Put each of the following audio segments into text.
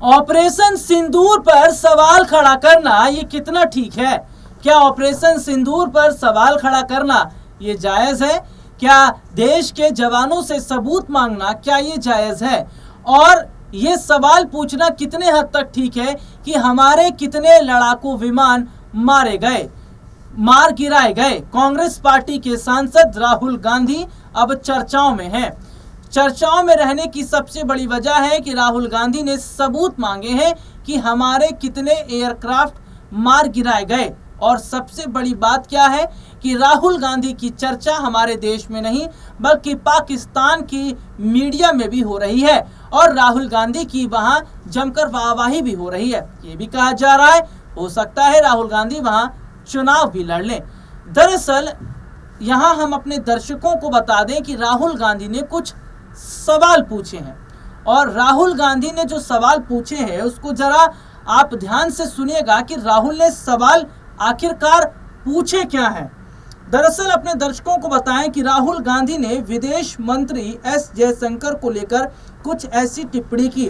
Operation सिंदूर पर सवाल खड़ा करना ये कितना ठीक है? क्या ऑपरेशन सिंदूर पर सवाल खड़ा करना ये जायज़ है? क्या देश के जवानों से सबूत मांगना क्या ये जायज़ है? और ये सवाल पूछना कितने हद तक ठीक है कि हमारे कितने लड़ाकू विमान मार गिराए गए? कांग्रेस पार्टी के सांसद राहुल गांधी अब चर्चाओं में हैं। चर्चाओं में रहने की सबसे बड़ी वजह है कि राहुल गांधी ने सबूत मांगे हैं कि हमारे कितने एयरक्राफ्ट मार गिराए गए। और सबसे बड़ी बात क्या है कि राहुल गांधी की चर्चा हमारे देश में नहीं बल्कि पाकिस्तान की मीडिया में भी हो रही है और राहुल गांधी की वहां जमकर वाहवाही भी हो रही है। ये भी कहा जा रहा है हो सकता है राहुल गांधी वहां चुनाव भी लड़ लें। दरअसल यहां हम अपने दर्शकों को बता दें कि राहुल गांधी ने कुछ सवाल पूछे हैं और राहुल गांधी ने जो सवाल पूछे हैं उसको जरा आप ध्यान से सुनिएगा कि राहुल ने सवाल आखिरकार पूछे क्या हैं। दरअसल अपने दर्शकों को बताएं कि राहुल गांधी ने विदेश मंत्री एस जयशंकर को लेकर कुछ ऐसी टिप्पणी की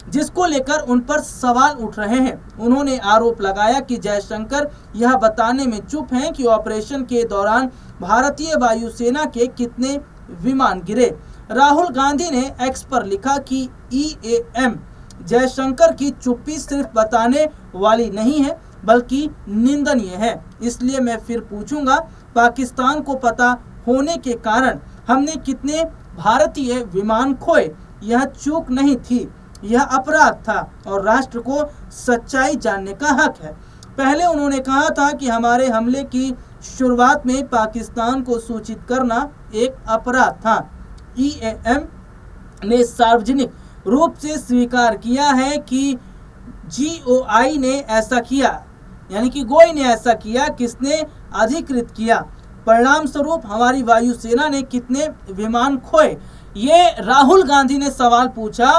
जिसको लेकर उन पर सवाल उठ रहे हैं। उन्होंने आरोप लगाया कि जयशंकर यह बताने में चुप हैं कि ऑपरेशन के दौरान भारतीय वायुसेना के कितने विमान गिरे। राहुल गांधी ने एक्स पर लिखा कि EAM जयशंकर की चुप्पी सिर्फ बताने वाली नहीं है बल्कि निंदनीय है। इसलिए मैं फिर पूछूंगा, पाकिस्तान को पता होने के कारण हमने कितने भारतीय विमान खोए? यह चूक नहीं थी, यह अपराध था और राष्ट्र को सच्चाई जानने का हक है। पहले उन्होंने कहा था कि हमारे हमले की शुरुआत में पाकिस्तान को सूचित करना एक अपराध था। EAM ने सार्वजनिक रूप से स्वीकार किया है कि GOI ने ऐसा किया, यानी कि गोई ने ऐसा किया। किसने अधिकृत किया? परिणाम स्वरूप हमारी वायुसेना ने कितने विमान खोए? ये राहुल गांधी ने सवाल पूछा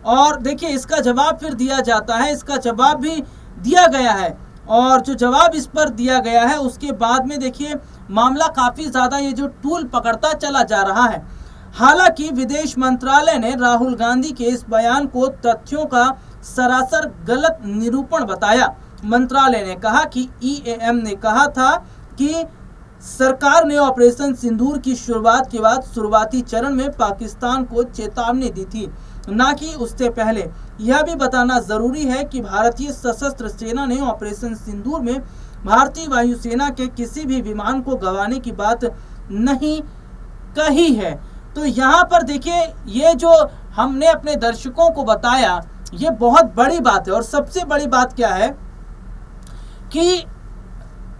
और देखिए इसका जवाब फिर दिया जाता है। इसका जवाब भी दिया गया है और जो जवाब इस पर दिया गया है उसके बाद में देखिए मामला काफ़ी ज़्यादा ये जो टूल पकड़ता चला जा रहा है। हालांकि विदेश मंत्रालय ने राहुल गांधी के इस बयान को तथ्यों का सरासर गलत निरूपण बताया। मंत्रालय ने कहा कि EAM ने कहा था कि सरकार ने ऑपरेशन सिंदूर की शुरुआत के बाद शुरुआती चरण में पाकिस्तान को चेतावनी दी थी, ना कि उससे पहले। यह भी बताना जरूरी है कि भारतीय सशस्त्र सेना ने ऑपरेशन सिंदूर में भारतीय वायुसेना के किसी भी विमान को गंवाने की बात नहीं कही है। तो यहाँ पर देखिए ये जो हमने अपने दर्शकों को बताया ये बहुत बड़ी बात है। और सबसे बड़ी बात क्या है कि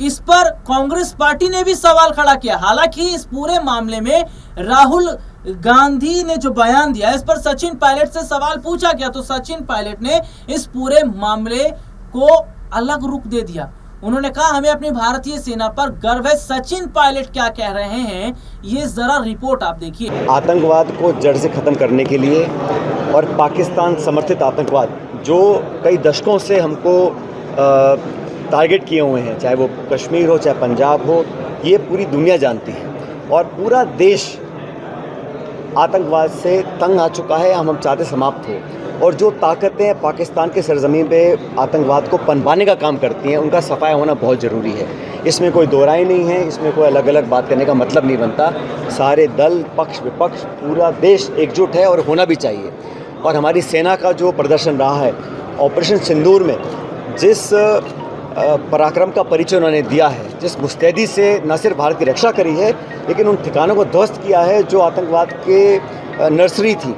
इस पर कांग्रेस पार्टी ने भी सवाल खड़ा किया। हालांकि इस पूरे मामले में राहुल गांधी ने जो बयान दिया इस पर सचिन पायलट से सवाल पूछा गया तो सचिन पायलट ने इस पूरे मामले को अलग रुख दे दिया। उन्होंने कहा हमें अपनी भारतीय सेना पर गर्व है। सचिन पायलट क्या कह रहे हैं ये जरा रिपोर्ट आप देखिए। आतंकवाद को जड़ से खत्म करने के लिए और पाकिस्तान समर्थित आतंकवाद जो कई दशकों से हमको टारगेट किए हुए हैं, चाहे वो कश्मीर हो चाहे पंजाब हो, ये पूरी दुनिया जानती है और पूरा देश आतंकवाद से तंग आ चुका है। हम चाहते समाप्त हो और जो ताकतें पाकिस्तान के सरजमीन पे आतंकवाद को पनपाने का काम करती हैं उनका सफाया होना बहुत ज़रूरी है। इसमें कोई दो राय नहीं है, इसमें कोई अलग अलग बात करने का मतलब नहीं बनता। सारे दल पक्ष विपक्ष पूरा देश एकजुट है और होना भी चाहिए। और हमारी सेना का जो प्रदर्शन रहा है ऑपरेशन सिंदूर में, जिस पराक्रम का परिचय उन्होंने दिया है, जिस मुस्तैदी से न सिर्फ भारत की रक्षा करी है लेकिन उन ठिकानों को ध्वस्त किया है जो आतंकवाद के नर्सरी थी,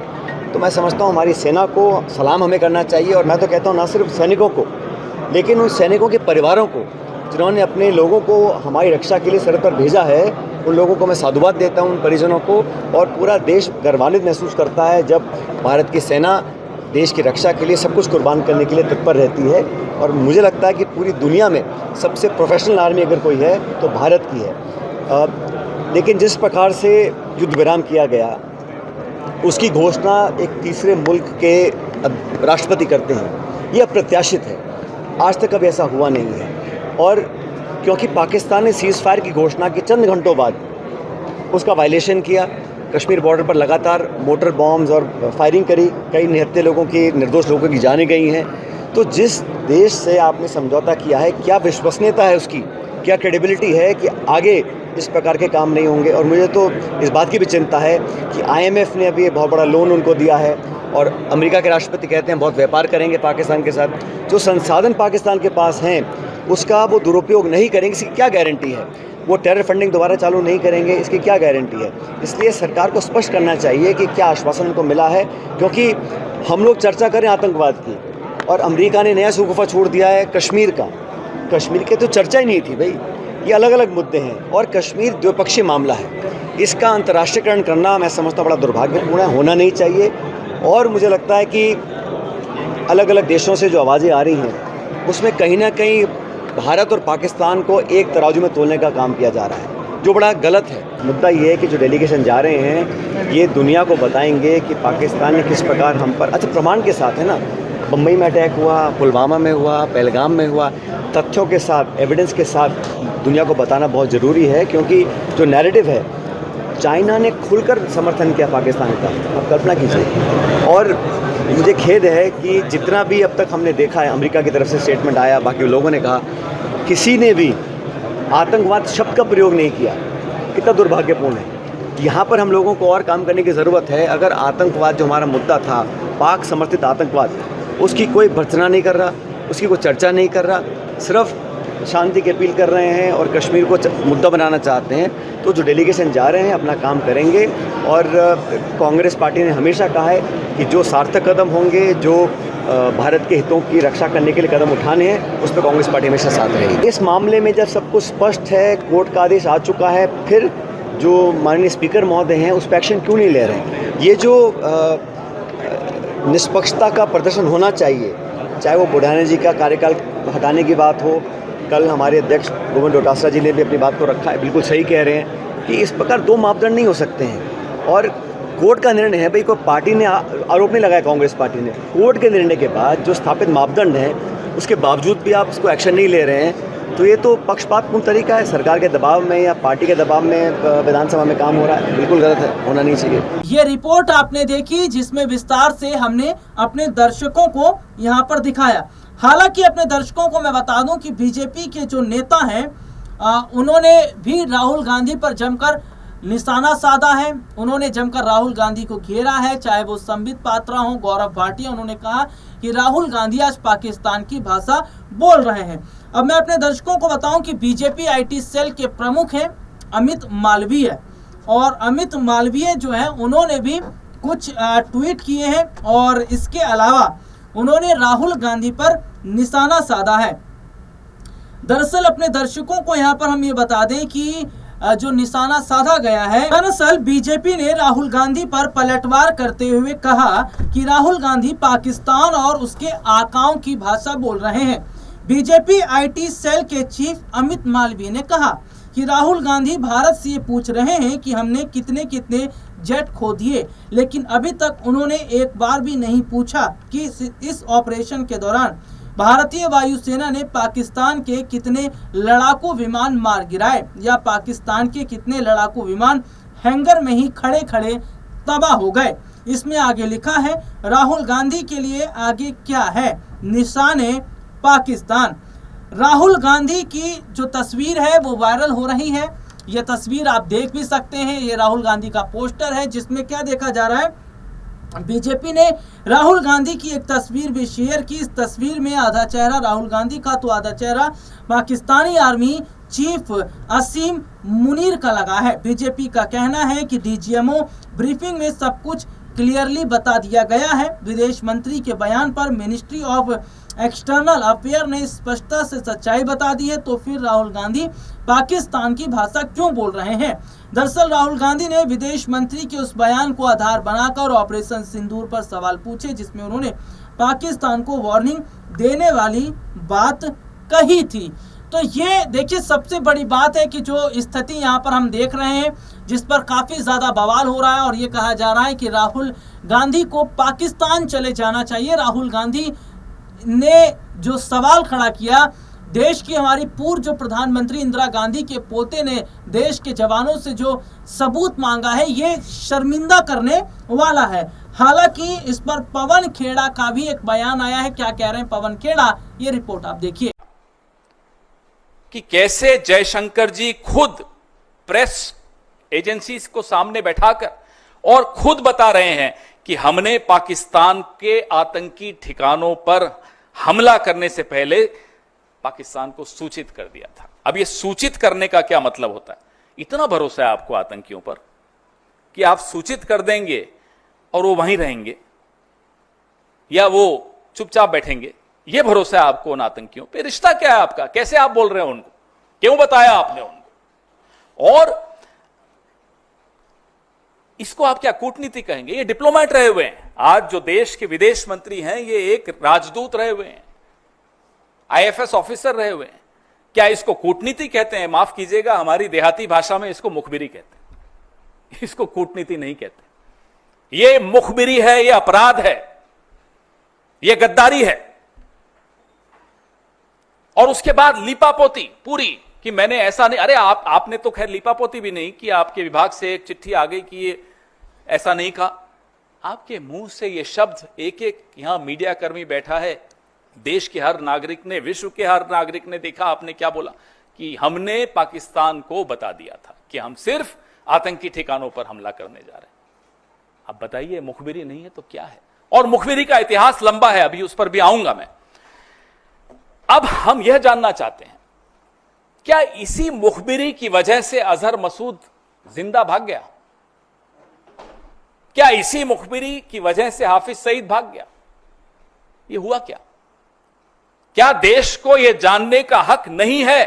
तो मैं समझता हूँ हमारी सेना को सलाम हमें करना चाहिए। और मैं तो कहता हूँ ना सिर्फ सैनिकों को लेकिन उन सैनिकों के परिवारों को जिन्होंने अपने लोगों को हमारी रक्षा के लिए सरहद पर भेजा है, उन लोगों को मैं साधुवाद देता हूँ, उन परिजनों को। और पूरा देश गर्वान्वित महसूस करता है जब भारत की सेना देश की रक्षा के लिए सब कुछ कुर्बान करने के लिए तत्पर रहती है। और मुझे लगता है कि पूरी दुनिया में सबसे प्रोफेशनल आर्मी अगर कोई है तो भारत की है। लेकिन जिस प्रकार से युद्ध विराम किया गया उसकी घोषणा एक तीसरे मुल्क के राष्ट्रपति करते हैं, ये अप्रत्याशित है। आज तक कभी ऐसा हुआ नहीं है। और क्योंकि पाकिस्तान ने सीज़ फायर की घोषणा के चंद घंटों बाद उसका वायलेशन किया कश्मीर बॉर्डर पर लगातार मोटर बॉम्ब्स और फायरिंग करी, कई निहत्थे लोगों की, निर्दोष लोगों की जानें गई हैं। तो जिस देश से आपने समझौता किया है, क्या विश्वसनीयता है उसकी, क्या क्रेडिबिलिटी है कि आगे इस प्रकार के काम नहीं होंगे। और मुझे तो इस बात की भी चिंता है कि IMF ने अभी बहुत बड़ा लोन उनको दिया है और अमेरिका के राष्ट्रपति कहते हैं बहुत व्यापार करेंगे पाकिस्तान के साथ। जो संसाधन पाकिस्तान के पास हैं उसका वो दुरुपयोग नहीं करेंगे, इसकी क्या गारंटी है। वो टेरर फंडिंग दोबारा चालू नहीं करेंगे, इसकी क्या गारंटी है। इसलिए सरकार को स्पष्ट करना चाहिए कि क्या आश्वासन उनको मिला है, क्योंकि हम लोग चर्चा करें आतंकवाद की और अमेरिका ने नया शगुफा छोड़ दिया है कश्मीर का। कश्मीर की तो चर्चा ही नहीं थी भाई, ये अलग अलग मुद्दे हैं और कश्मीर द्विपक्षीय मामला है। इसका अंतर्राष्ट्रीयकरण करना मैं समझता हूँ बड़ा दुर्भाग्यपूर्ण है, होना नहीं चाहिए। और मुझे लगता है कि अलग अलग देशों से जो आवाज़ें आ रही हैं उसमें कहीं ना कहीं भारत और पाकिस्तान को एक तराजू में तोलने का काम किया जा रहा है, जो बड़ा गलत है। मुद्दा ये है कि जो डेलीगेशन जा रहे हैं ये दुनिया को बताएंगे कि पाकिस्तान ने किस प्रकार हम पर, अच्छा प्रमाण के साथ है ना, बम्बई में अटैक हुआ, पुलवामा में हुआ, पहलगाम में हुआ, तथ्यों के साथ, एविडेंस के साथ दुनिया को बताना बहुत ज़रूरी है। क्योंकि जो नैरेटिव है, चाइना ने खुलकर समर्थन किया पाकिस्तान का, आप कल्पना कीजिए। और मुझे खेद है कि जितना भी अब तक हमने देखा है, अमेरिका की तरफ से स्टेटमेंट आया, बाकी लोगों ने कहा, किसी ने भी आतंकवाद शब्द का प्रयोग नहीं किया। कितना दुर्भाग्यपूर्ण है। यहाँ पर हम लोगों को और काम करने की ज़रूरत है। अगर आतंकवाद जो हमारा मुद्दा था, पाक समर्थित आतंकवाद, उसकी कोई भर्त्सना नहीं कर रहा, उसकी कोई चर्चा नहीं कर रहा, सिर्फ शांति की अपील कर रहे हैं और कश्मीर को मुद्दा बनाना चाहते हैं। तो जो डेलीगेशन जा रहे हैं अपना काम करेंगे। और कांग्रेस पार्टी ने हमेशा कहा है कि जो सार्थक कदम होंगे, जो भारत के हितों की रक्षा करने के लिए कदम उठाने हैं, उस पर कांग्रेस पार्टी हमेशा साथ रहेगी। इस मामले में जब सब कुछ स्पष्ट है, कोर्ट का आदेश आ चुका है, फिर जो माननीय स्पीकर महोदय हैं उस पर एक्शन क्यों नहीं ले रहे हैं। ये जो निष्पक्षता का प्रदर्शन होना चाहिए, चाहे वो बुढ़ाने जी का कार्यकाल हटाने की बात हो, कल हमारे अध्यक्ष गोविंद डोटासरा जी ने भी अपनी बात को रखा है, बिल्कुल सही कह रहे हैं कि इस प्रकार दो मापदंड नहीं हो सकते हैं। और कोर्ट का निर्णय है भाई, कोई पार्टी ने आरोप नहीं लगाया, कांग्रेस पार्टी ने, कोर्ट के निर्णय के बाद जो स्थापित मापदंड हैं उसके बावजूद भी आप इसको एक्शन नहीं ले रहे हैं, तो ये तो पक्षपातपूर्ण तरीका है। सरकार के दबाव में या पार्टी के दबाव में विधानसभा में काम हो रहा है, बिल्कुल गलत है, होना नहीं चाहिए। ये रिपोर्ट आपने देखी जिसमें विस्तार से हमने अपने दर्शकों को यहाँ पर दिखाया। हालांकि अपने दर्शकों को मैं बता दूं कि बीजेपी के जो नेता हैं उन्होंने भी राहुल गांधी पर जमकर निशाना साधा है। उन्होंने जमकर राहुल गांधी को घेरा है, चाहे वो संबित पात्रा हो, गौरव भाटिया। उन्होंने कहा कि राहुल गांधी आज पाकिस्तान की भाषा बोल रहे हैं। अब मैं अपने दर्शकों को बताऊं कि बीजेपी IT सेल के प्रमुख हैं अमित मालवीय, और अमित मालवीय जो है उन्होंने भी कुछ ट्वीट किए हैं और इसके अलावा उन्होंने राहुल गांधी पर निशाना साधा है। दरअसल अपने दर्शकों को यहाँ पर हम ये बता दें कि जो निशाना साधा गया है, दरअसल बीजेपी ने राहुल गांधी पर पलटवार करते हुए कहा कि राहुल गांधी पाकिस्तान और उसके आकाओं की भाषा बोल रहे हैं। बीजेपी IT सेल के चीफ अमित मालवीय ने कहा कि राहुल गांधी भारत से ये पूछ रहे हैं कि हमने कितने कितने जेट खो दिए, लेकिन अभी तक उन्होंने एक बार भी नहीं पूछा कि इस ऑपरेशन के दौरान भारतीय वायुसेना ने पाकिस्तान के कितने लड़ाकू विमान मार गिराए या पाकिस्तान के कितने लड़ाकू विमान हैंगर में ही खड़े खड़े तबाह हो गए। इसमें आगे लिखा है, राहुल गांधी के लिए आगे क्या है, निशाने पाकिस्तान। राहुल गांधी की जो तस्वीर है वो वायरल हो रही है। ये तस्वीर आप देख भी सकते हैं, ये राहुल गांधी का पोस्टर है जिसमें क्या देखा जा रहा है, बीजेपी ने राहुल गांधी की एक तस्वीर भी शेयर की। इस तस्वीर में आधा चेहरा राहुल गांधी का तो आधा चेहरा पाकिस्तानी आर्मी चीफ असीम मुनीर का लगा है। बीजेपी का कहना है कि DGMO ब्रीफिंग में सब कुछ क्लियरली बता दिया गया है। विदेश मंत्री के बयान पर मिनिस्ट्री ऑफ एक्सटर्नल अफेयर ने स्पष्टता से सच्चाई बता दी है, तो फिर राहुल गांधी पाकिस्तान की भाषा क्यों बोल रहे हैं। दरअसल राहुल गांधी ने विदेश मंत्री के उस बयान को आधार बनाकर ऑपरेशन सिंदूर पर सवाल पूछे, जिसमें उन्होंने पाकिस्तान को वार्निंग देने वाली बात कही थी। तो ये देखिए सबसे बड़ी बात है कि जो स्थिति यहाँ पर हम देख रहे हैं, जिस पर काफी ज्यादा बवाल हो रहा है और ये कहा जा रहा है कि राहुल गांधी को पाकिस्तान चले जाना चाहिए। राहुल गांधी ने जो सवाल खड़ा किया देश की हमारी पूर्व जो प्रधानमंत्री इंदिरा गांधी के पोते ने देश के जवानों से जो सबूत मांगा है, ये शर्मिंदा करने वाला है। हालांकि इस पर पवन खेड़ा का भी एक बयान आया है। क्या कह रहे हैं पवन खेड़ा, ये रिपोर्ट आप देखिए। कि कैसे जयशंकर जी खुद प्रेस एजेंसीज को सामने बैठाकर और खुद बता रहे हैं कि हमने पाकिस्तान के आतंकी ठिकानों पर हमला करने से पहले पाकिस्तान को सूचित कर दिया था। अब यह सूचित करने का क्या मतलब होता है? इतना भरोसा है आपको आतंकियों पर कि आप सूचित कर देंगे और वो वहीं रहेंगे या वो चुपचाप बैठेंगे? ये भरोसा है आपको उन आतंकियों पे? रिश्ता क्या है आपका? कैसे आप बोल रहे हो उनको? क्यों बताया आपने उनको? और इसको आप क्या कूटनीति कहेंगे? ये डिप्लोमेट रहे हुए हैं। आज जो देश के विदेश मंत्री हैं, ये एक राजदूत रहे हुए हैं, आईएफएस ऑफिसर रहे हुए हैं। क्या इसको कूटनीति कहते हैं? माफ कीजिएगा, हमारी देहाती भाषा में इसको मुखबिरी कहते हैं, इसको कूटनीति नहीं कहते। ये मुखबिरी है, ये अपराध है, ये गद्दारी है। और उसके बाद लीपापोती पूरी कि मैंने ऐसा नहीं। अरे आपने तो खैर लीपापोती भी नहीं कि आपके विभाग से एक चिट्ठी आ गई कि ये ऐसा नहीं कहा। आपके मुंह से ये शब्द एक एक यहां मीडिया कर्मी बैठा है, देश के हर नागरिक ने, विश्व के हर नागरिक ने देखा आपने क्या बोला कि हमने पाकिस्तान को बता दिया था कि हम सिर्फ आतंकी ठिकानों पर हमला करने जा रहे हैं। अब बताइए, मुखबिरी नहीं है तो क्या है? और मुखबिरी का इतिहास लंबा है, अभी उस पर भी आऊंगा मैं। अब हम यह जानना चाहते हैं, क्या इसी मुखबिरी की वजह से अजहर मसूद जिंदा भाग गया? क्या इसी मुखबिरी की वजह से हाफिज सईद भाग गया? यह हुआ क्या? क्या देश को यह जानने का हक नहीं है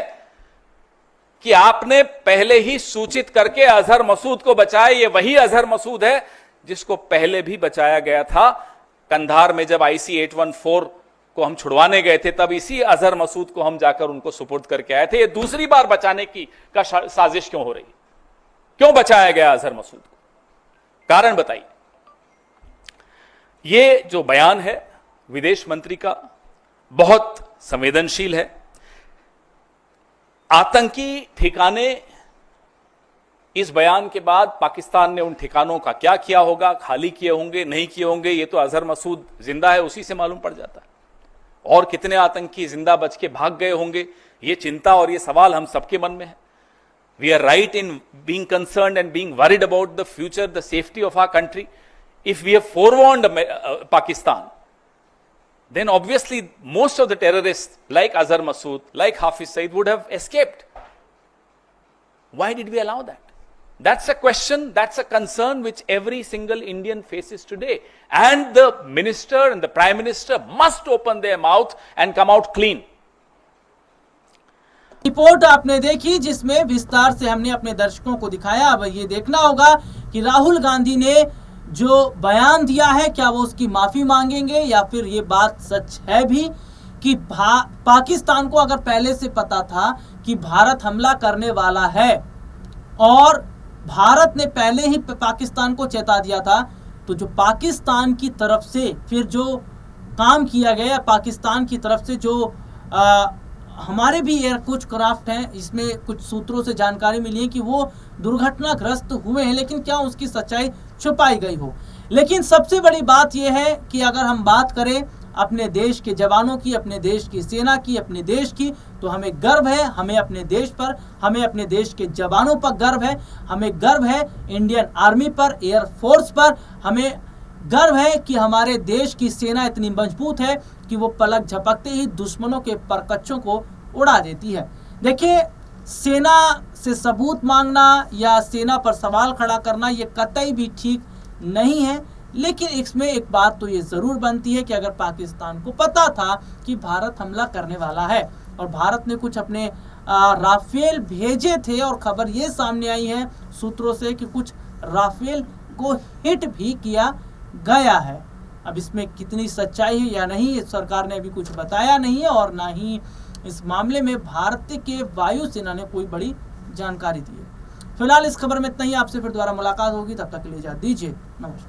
कि आपने पहले ही सूचित करके अजहर मसूद को बचाया? ये वही अजहर मसूद है जिसको पहले भी बचाया गया था। कंधार में जब IC 814 को हम छुड़वाने गए थे, तब इसी अजहर मसूद को हम जाकर उनको सुपुर्द करके आए थे। ये दूसरी बार बचाने की साजिश क्यों हो रही? क्यों बचाया गया अजहर मसूद को? कारण बताइए। ये जो बयान है विदेश मंत्री का बहुत संवेदनशील है। आतंकी ठिकाने, इस बयान के बाद पाकिस्तान ने उन ठिकानों का क्या किया होगा, खाली किए होंगे, नहीं किए होंगे, ये तो अजहर मसूद जिंदा है उसी से मालूम पड़ जाता है। और कितने आतंकी जिंदा बच के भाग गए होंगे, ये चिंता और ये सवाल हम सबके मन में है। We are right in being concerned and being worried about the future, the safety of our country. If we have forewarned Pakistan, then obviously most of the terrorists like Azhar Masood, like Hafiz Saeed would have escaped. Why did we allow that? That's a question, that's a concern which every single Indian faces today. And the minister and the prime minister must open their mouth and come out clean. Report आपने देखी जिसमें विस्तार से हमने अपने दर्शकों को दिखाया। अब ये देखना होगा कि राहुल गांधी ने जो बयान दिया है, क्या वो उसकी माफी मांगेंगे या फिर ये बात सच है भी कि पाकिस्तान को अगर पहले से पता था कि भारत हमला करने वाला है और भारत ने पहले ही पाकिस्तान को चेता दिया था, तो जो पाकिस्तान की तरफ से फिर जो काम किया गया, पाकिस्तान की तरफ से जो हमारे भी एयर कुछ क्राफ्ट हैं, इसमें कुछ सूत्रों से जानकारी मिली है कि वो दुर्घटनाग्रस्त हुए हैं, लेकिन क्या उसकी सच्चाई छुपाई गई हो। लेकिन सबसे बड़ी बात यह है कि अगर हम बात करें अपने देश के जवानों की, अपने देश की सेना की, अपने देश की, तो हमें गर्व है, हमें अपने देश पर, हमें अपने देश के जवानों पर गर्व है, हमें गर्व है इंडियन आर्मी पर, एयरफोर्स पर, हमें गर्व है कि हमारे देश की सेना इतनी मजबूत है कि वो पलक झपकते ही दुश्मनों के परकच्चों को उड़ा देती है। देखिए, सेना से सबूत मांगना या सेना पर सवाल खड़ा करना ये कतई भी ठीक नहीं है, लेकिन इसमें एक बात तो ये ज़रूर बनती है कि अगर पाकिस्तान को पता था कि भारत हमला करने वाला है और भारत ने कुछ अपने राफेल भेजे थे और खबर ये सामने आई है सूत्रों से कि कुछ राफेल को हिट भी किया गया है। अब इसमें कितनी सच्चाई है या नहीं, सरकार ने अभी कुछ बताया नहीं है और ना ही इस मामले में भारत के वायुसेना ने कोई बड़ी जानकारी दी है। फिलहाल इस खबर में इतना ही। आपसे फिर दोबारा मुलाकात होगी, तब तक के लिए इजाज़त दीजिए। नमस्कार।